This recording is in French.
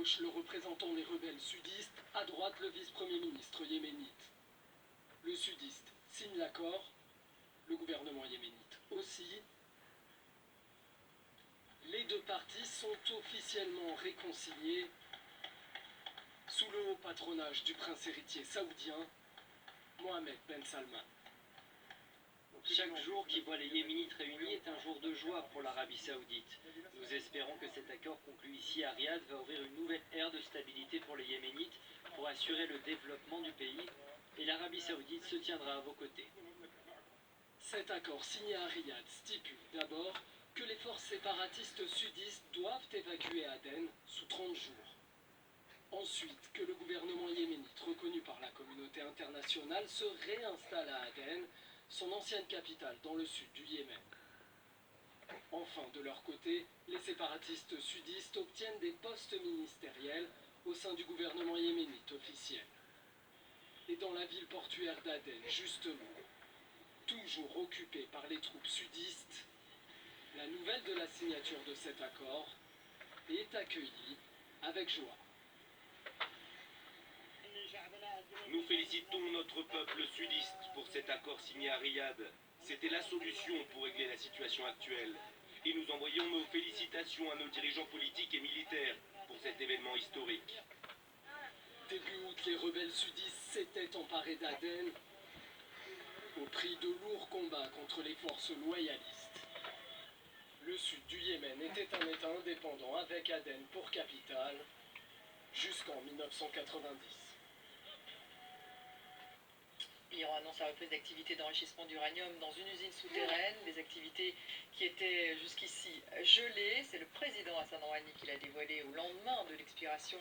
gauche, le représentant des rebelles sudistes, à droite, le vice-premier ministre yéménite. Le sudiste signe l'accord, le gouvernement yéménite aussi. Les deux parties sont officiellement réconciliées sous le haut patronage du prince héritier saoudien, Mohammed Ben Salman. Chaque jour qui voit les Yéménites réunis est un jour de joie pour l'Arabie Saoudite. Nous espérons que cet accord conclu ici à Riyad va ouvrir une nouvelle ère de stabilité pour les Yéménites pour assurer le développement du pays, et l'Arabie Saoudite se tiendra à vos côtés. Cet accord signé à Riyad stipule d'abord que les forces séparatistes sudistes doivent évacuer Aden sous 30 jours. Ensuite, que le gouvernement yéménite, reconnu par la communauté internationale, se réinstalle à Aden, son ancienne capitale dans le sud du Yémen. Enfin, de leur côté, les séparatistes sudistes obtiennent des postes ministériels au sein du gouvernement yéménite officiel. Et dans la ville portuaire d'Aden, justement, toujours occupée par les troupes sudistes, la nouvelle de la signature de cet accord est accueillie avec joie. Nous félicitons notre peuple sudiste pour cet accord signé à Riyad. C'était la solution pour régler la situation actuelle. Et nous envoyons nos félicitations à nos dirigeants politiques et militaires pour cet événement historique. Début août, les rebelles sudistes s'étaient emparés d'Aden au prix de lourds combats contre les forces loyalistes. Le sud du Yémen était un État indépendant avec Aden pour capitale jusqu'en 1990. L'Iran annonce la reprise d'activités d'enrichissement d'uranium dans une usine souterraine, des activités qui étaient jusqu'ici gelées. C'est le président Hassan Rouhani qui l'a dévoilé au lendemain de l'expiration